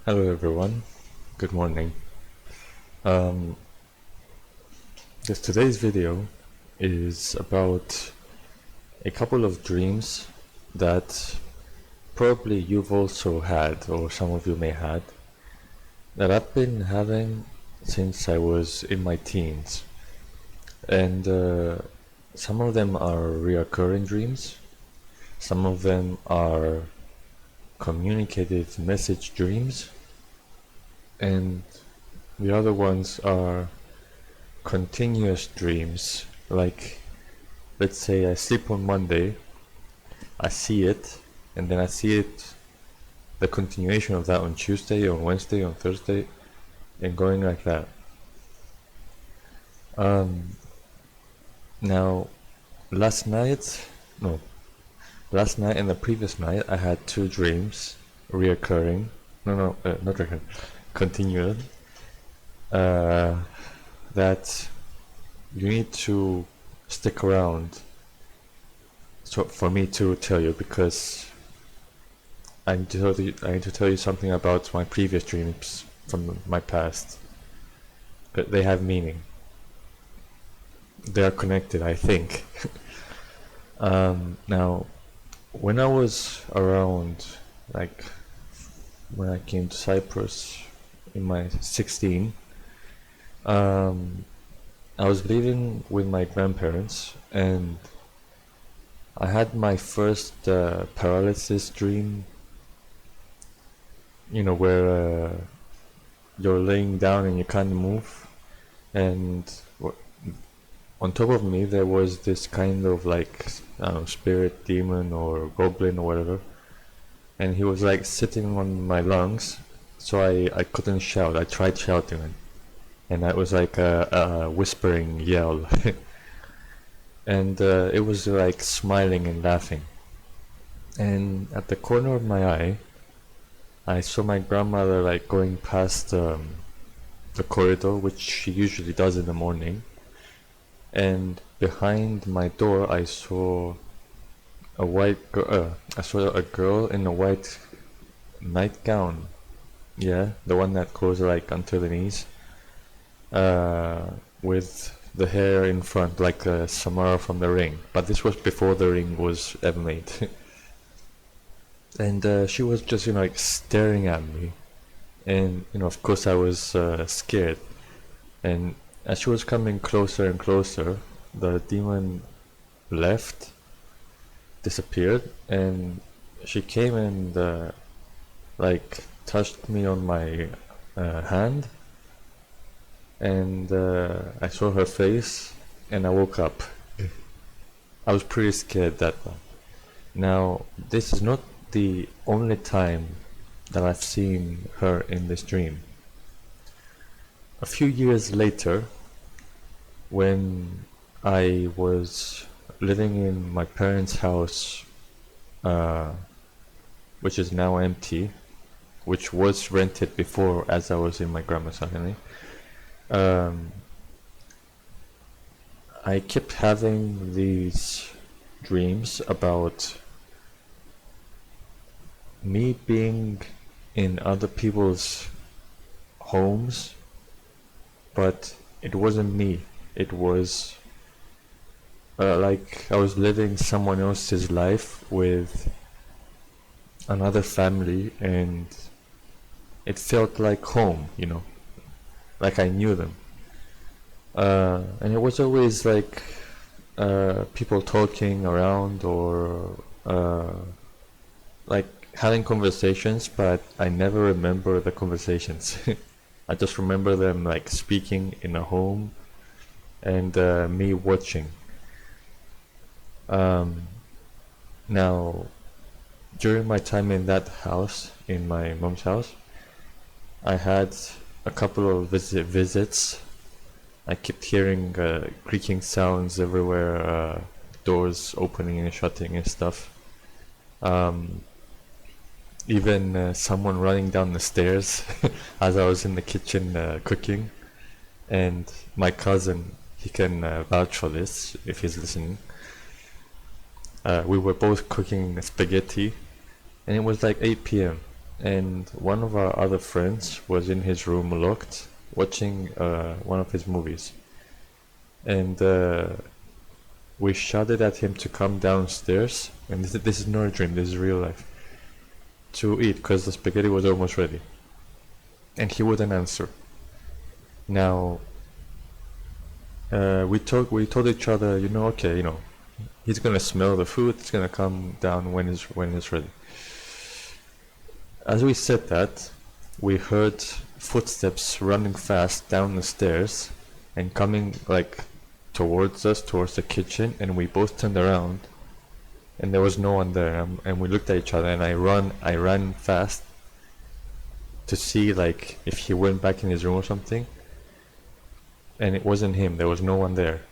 Hello everyone, good morning. Um, today's video is about a couple of dreams that probably you've also had, or some of you may had, that I've been having since I was in my teens. And some of them are reoccurring dreams, some of them are communicative message dreams, and the other ones are continuous dreams. Like, let's say I sleep on Monday, I see it, and then I see it, the continuation of that on Tuesday, on Wednesday, on Thursday, and going like that. Um, Now, last night, no, last night and the previous night, I had two dreams reoccurring. Not recurring, continued. Uh, that you need to stick around so for me to tell you, because I need to tell you something about my previous dreams from my past. But they have meaning. They are connected, I think. Now, when I was around, like when I came to Cyprus in my 16, I was living with my grandparents, and I had my first paralysis dream. You know, where you're laying down and you can't move, and on top of me there was this kind of like, I don't know, spirit, demon, or goblin, or whatever, and he was like sitting on my lungs, so I couldn't shout. I tried shouting, and that was like a whispering yell. And it was like smiling and laughing. And at the corner of my eye, I saw my grandmother like going past the corridor, which she usually does in the morning. And behind my door, I saw a girl in a white nightgown. Yeah, the one that goes like until the knees, with the hair in front like Samara from The Ring. But this was before The Ring was ever made. And she was just, like staring at me. And, of course I was scared. And as she was coming closer and closer, the demon left, disappeared, and she came and like touched me on my hand, and I saw her face, and I woke up. I was pretty scared that one. Now, this is not the only time that I've seen her in this dream. A few years later, when I was living in my parents' house, uh, which is now empty, which was rented before as I was in my grandma's family, um, I kept having these dreams about me being in other people's homes, but it wasn't me. It was like I was living someone else's life with another family, and it felt like home, like I knew them. And it was always like people talking around, or like having conversations, but I never remember the conversations. I just remember them like speaking in a home, and me watching. Um, Now, during my time in that house, in my mom's house, I had a couple of visits. I kept hearing creaking sounds everywhere, doors opening and shutting and stuff. Um, Even someone running down the stairs as I was in the kitchen cooking. And my cousin, he can vouch for this if he's listening. We were both cooking spaghetti, and it was like 8 p.m. and one of our other friends was in his room locked, watching one of his movies. And we shouted at him to come downstairs, and this is not a dream, this is real life, to eat, because the spaghetti was almost ready. And he wouldn't answer. Now, we told each other, okay, he's gonna smell the food, it's gonna come down when it's ready. As we said that, we heard footsteps running fast down the stairs and coming like towards us, towards the kitchen, and we both turned around and there was no one there, and we looked at each other, and I ran fast to see like if he went back in his room or something, and it wasn't him, there was no one there,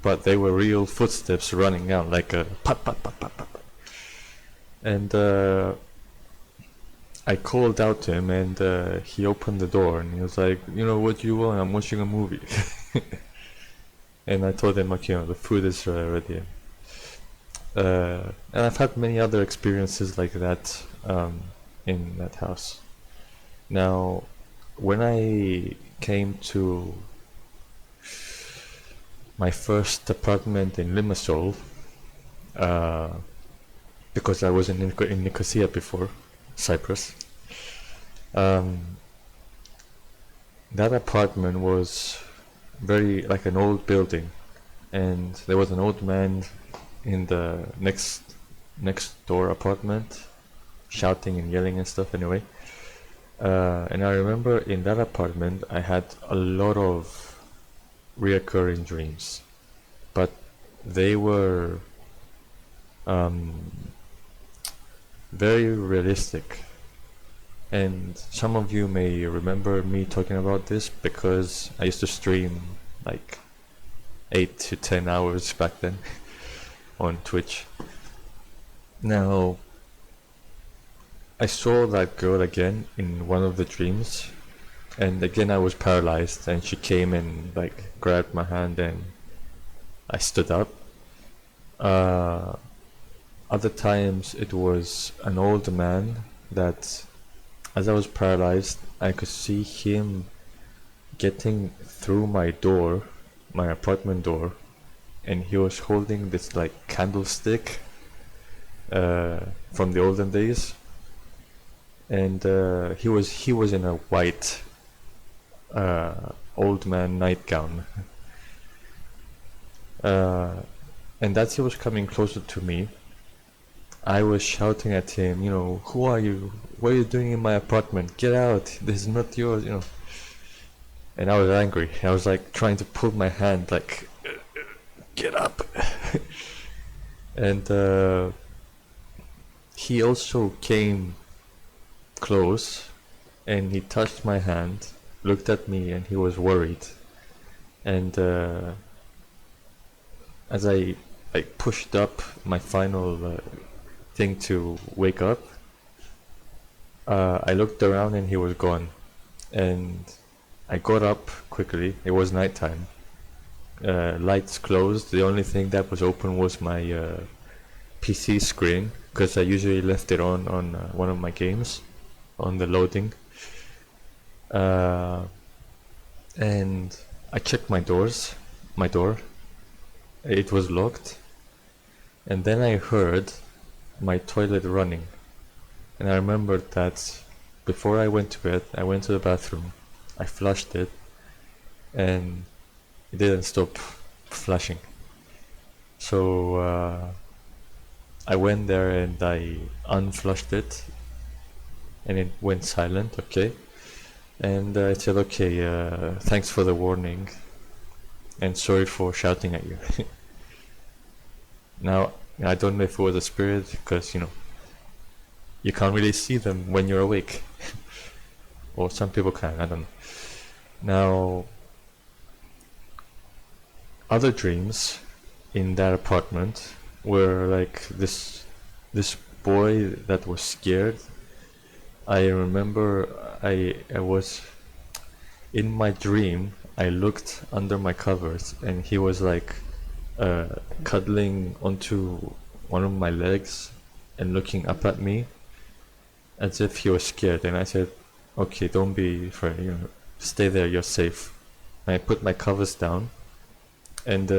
but they were real footsteps running out, like a pat pat pat pat pat. And I called out to him, and he opened the door, and he was like, what do you want? I'm watching a movie. And I told him, okay, the food is ready. And I've had many other experiences like that in that house. Now, when I came to my first apartment in Limassol, because I was in Nicosia before, Cyprus, that apartment was very like an old building, and there was an old man in the next door apartment shouting and yelling and stuff anyway. And I remember in that apartment I had a lot of reoccurring dreams, but they were very realistic. And some of you may remember me talking about this because I used to stream like 8 to 10 hours back then on Twitch. Now, I saw that girl again in one of the dreams, and again I was paralyzed, and she came and like grabbed my hand and I stood up. Other times it was an old man that, as I was paralyzed, I could see him getting through my door, my apartment door, and he was holding this like candlestick from the olden days, and he was in a white old man nightgown, and as he was coming closer to me, I was shouting at him, who are you? What are you doing in my apartment? Get out! This is not yours, And I was angry. I was like trying to pull my hand, like, get up. And he also came close, and he touched my hand, looked at me, and he was worried. And as I pushed up my final thing to wake up, I looked around and he was gone. And I got up quickly. It was nighttime. Lights closed. The only thing that was open was my PC screen, because I usually left it on one of my games, on the loading. And I checked my door. It was locked. And then I heard my toilet running. And I remembered that before I went to bed, I went to the bathroom, I flushed it, and it didn't stop flushing. So I went there and I unflushed it, and it went silent, okay? And I said, okay, thanks for the warning, and sorry for shouting at you. Now, I don't know if it was a spirit, because, you can't really see them when you're awake. Or some people can, I don't know. Now, other dreams in that apartment were like this boy that was scared. I remember I was in my dream, I looked under my covers, and he was like cuddling onto one of my legs and looking up at me. as if he was scared, and I said, "Okay, don't be afraid. Stay there. You're safe." And I put my covers down, and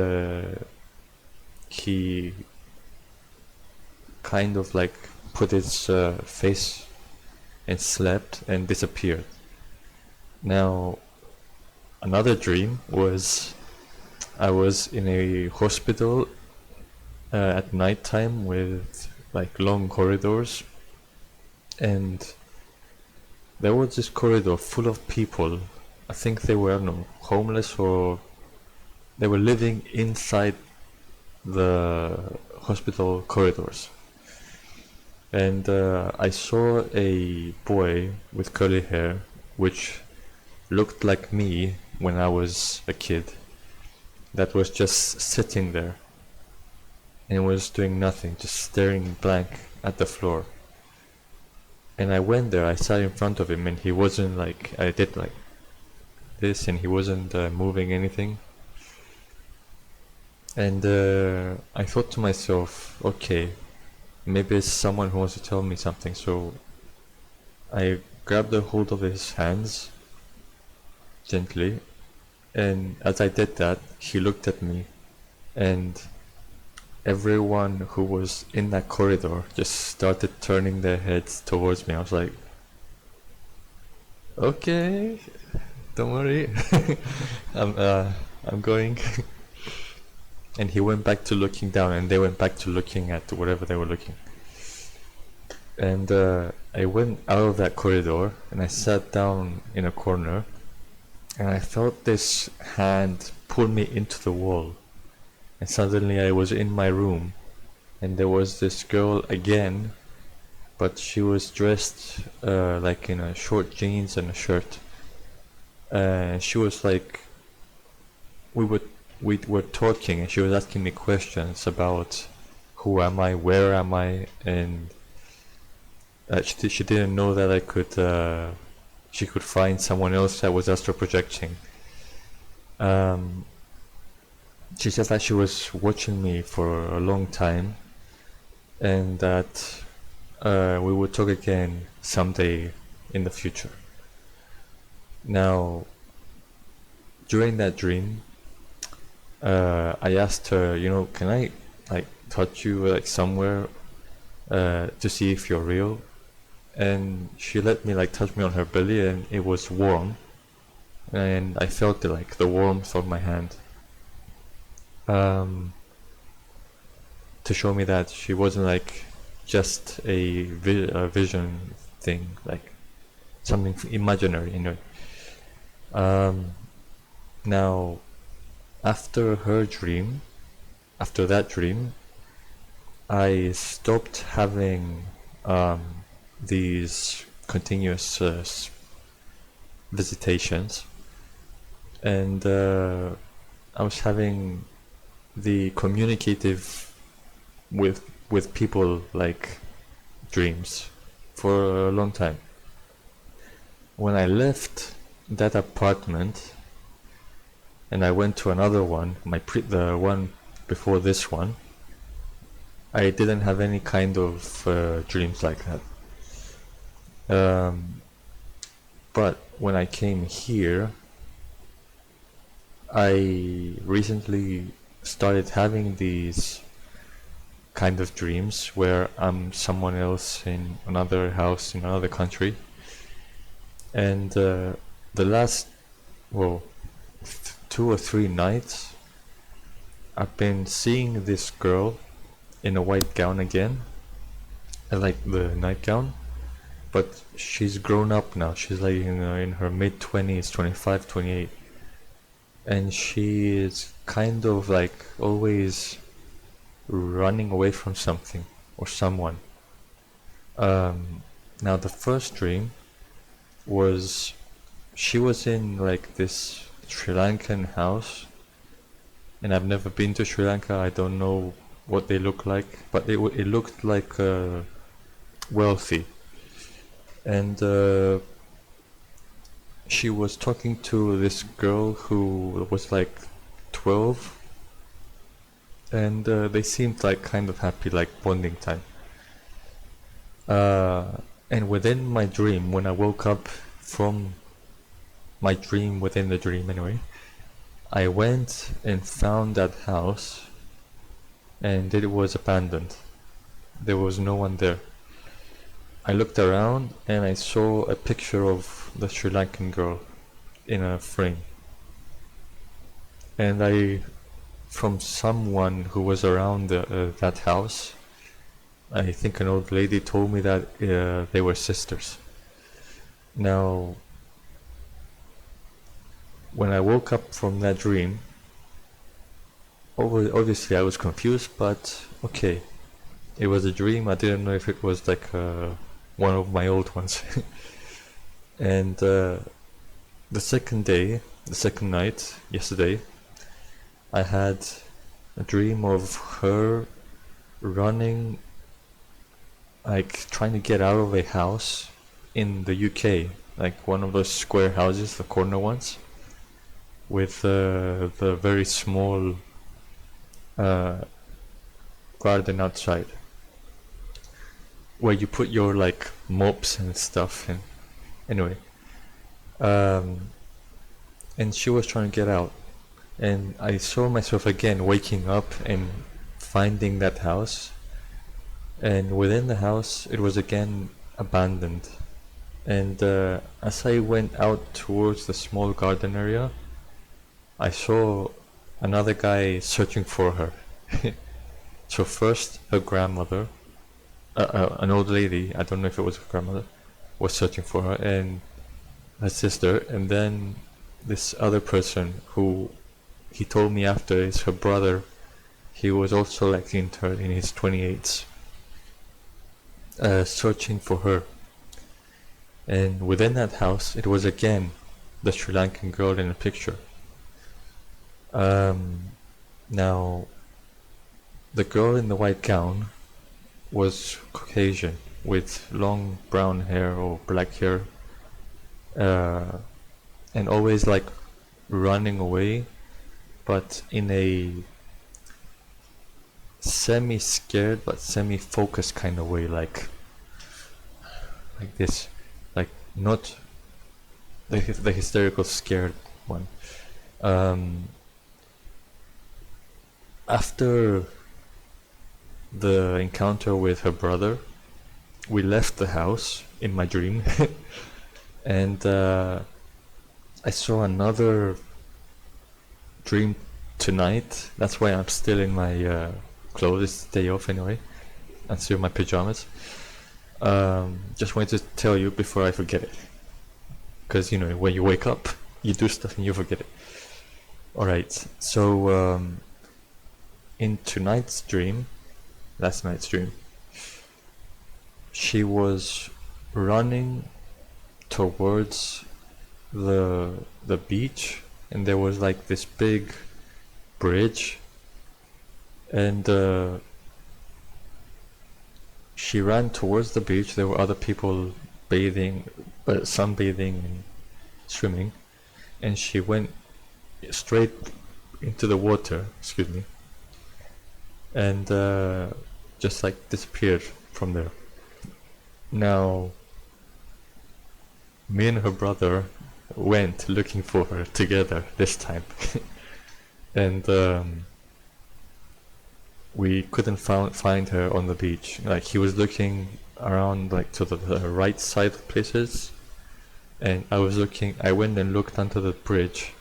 he kind of like put his face and slept and disappeared. Now, another dream was I was in a hospital at nighttime with like long corridors, and there was this corridor full of people. I think they were, I don't know, homeless, or they were living inside the hospital corridors. And I saw a boy with curly hair, which looked like me when I was a kid, that was just sitting there and was doing nothing, just staring blank at the floor. And I went there, I sat in front of him, and he wasn't like, I did like this, and he wasn't moving anything. And I thought to myself, okay, maybe it's someone who wants to tell me something. So I grabbed a hold of his hands gently, and as I did that, he looked at me, and everyone who was in that corridor just started turning their heads towards me. I was like, okay, don't worry, I'm going. And he went back to looking down, and they went back to looking at whatever they were looking. And I went out of that corridor, and I sat down in a corner, and I felt this hand pull me into the wall. And suddenly I was in my room, and there was this girl again, but she was dressed like in a short jeans and a shirt. She was like, we were talking, and she was asking me questions about who am I, where am I, and she didn't know that she could find someone else that was astral projecting. She said that she was watching me for a long time, and that we would talk again someday in the future. Now, during that dream, I asked her, can I like touch you like somewhere to see if you're real? And she let me like touch me on her belly, and it was warm, and I felt the warmth of my hand, to show me that she wasn't like just a vision thing, like something imaginary, Now, after that dream, I stopped having these continuous visitations, and I was having the communicative with people like dreams for a long time. When I left that apartment and I went to another one, the one before this one, I didn't have any kind of dreams like that. But when I came here, I recently started having these kind of dreams where I'm someone else in another house in another country, and the last 2 or 3 nights I've been seeing this girl in a white gown again. I like the nightgown, but she's grown up now. She's like in her mid-20s, 25, 28, and she is kind of like always running away from something or someone. Now the first dream was she was in like this Sri Lankan house, and I've never been to Sri Lanka. I don't know what they look like, but it looked like wealthy, and she was talking to this girl who was like 12, and they seemed like kind of happy, like bonding time. And within my dream, when I woke up from my dream within the dream anyway, I went and found that house, and it was abandoned. There was no one there. I looked around and I saw a picture of the Sri Lankan girl in a frame. And from someone who was around that house, I think an old lady told me that they were sisters. Now, when I woke up from that dream, obviously I was confused, but okay. It was a dream. I didn't know if it was like one of my old ones. And the second night, yesterday, I had a dream of her running, like trying to get out of a house in the UK, like one of those square houses, the corner ones, with the very small garden outside, where you put your like mops and stuff. And anyway, and she was trying to get out, and I saw myself again waking up and finding that house, and within the house it was again abandoned. And as I went out towards the small garden area, I saw another guy searching for her. So first her grandmother, an old lady, I don't know if it was her grandmother, was searching for her, and her sister, and then this other person who he told me after is her brother. He was also like in his 28s, searching for her. And within that house, it was again the Sri Lankan girl in the picture. Now, the girl in the white gown was Caucasian, with long brown hair or black hair, and always like running away, but in a semi-scared but semi-focused kind of way, like this, like not the hysterical scared one. After the encounter with her brother, we left the house in my dream, and I saw another dream tonight. That's why I'm still in my clothes. It's the day off anyway. I'm still in my pajamas. Just wanted to tell you before I forget it, because you know when you wake up, you do stuff and you forget it. All right. So in tonight's dream, last night's dream, she was running towards the beach, and there was like this big bridge, and she ran towards the beach. There were other people bathing, sunbathing and swimming, and she went straight into the water, excuse me, and just like disappeared from there. Now, me and her brother went looking for her together this time, and we couldn't find her on the beach. Like, he was looking around like to the right side of places, and I went and looked under the bridge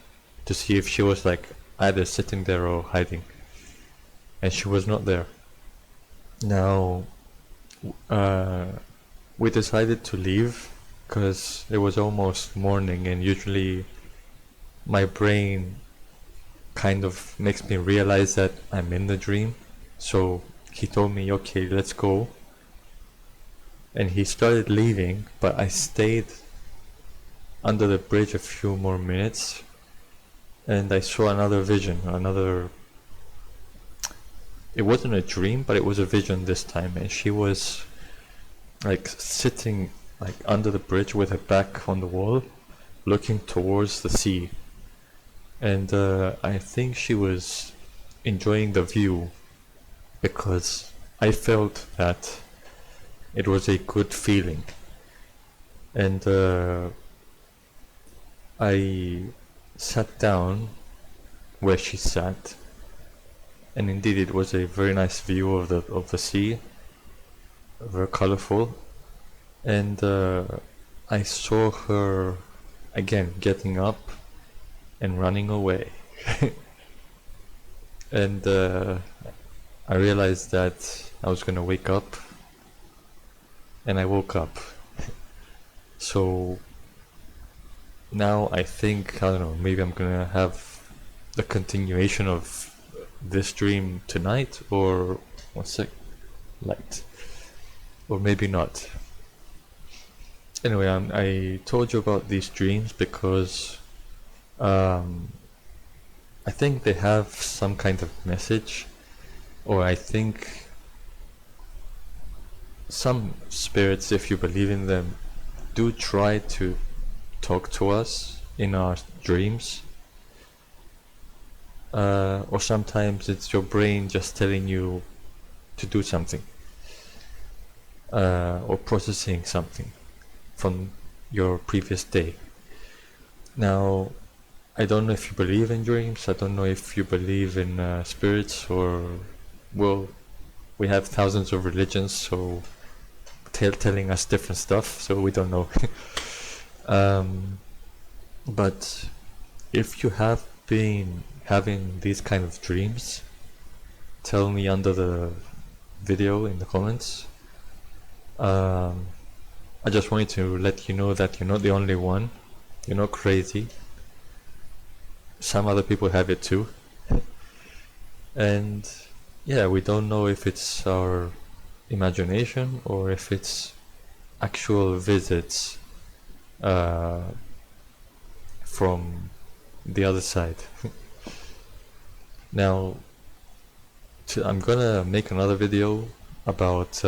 to see if she was like either sitting there or hiding, and she was not there. Now, we decided to leave because it was almost morning, and usually my brain kind of makes me realize that I'm in the dream. So he told me, okay, let's go. And he started leaving, but I stayed under the bridge a few more minutes, and I saw another vision, it wasn't a dream, but it was a vision this time, and she was like sitting like under the bridge with her back on the wall, looking towards the sea. And I think she was enjoying the view, because I felt that it was a good feeling. and I sat down where she sat, and indeed it was a very nice view of the sea, very colorful, and I saw her again getting up and running away. And I realized that I was gonna wake up, and I woke up. So now I think, I don't know, maybe I'm gonna have the continuation of this dream tonight, or one sec, light, or maybe not. Anyway, I told you about these dreams because I think they have some kind of message, or I think some spirits, if you believe in them, do try to talk to us in our dreams. Or sometimes it's your brain just telling you to do something, or processing something from your previous day. Now, I don't know if you believe in dreams, I don't know if you believe in spirits, or, well, we have thousands of religions, so telling us different stuff, so we don't know. But if you have been having these kind of dreams, tell me under the video in the comments. I just wanted to let you know that you're not the only one, you're not crazy. Some other people have it too. And yeah, we don't know if it's our imagination or if it's actual visits from the other side. Now, I'm gonna make another video about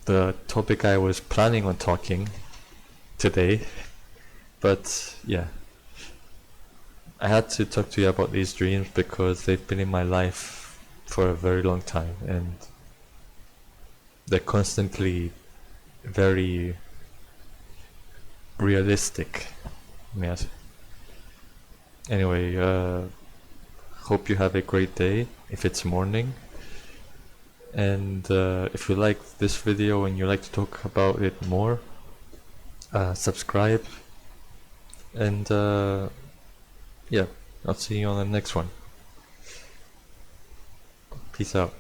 the topic I was planning on talking today, but yeah, I had to talk to you about these dreams because they've been in my life for a very long time, and they're constantly very realistic. Yes. Anyway, hope you have a great day if it's morning, and if you like this video and you like to talk about it more, subscribe, and yeah, I'll see you on the next one. Peace out.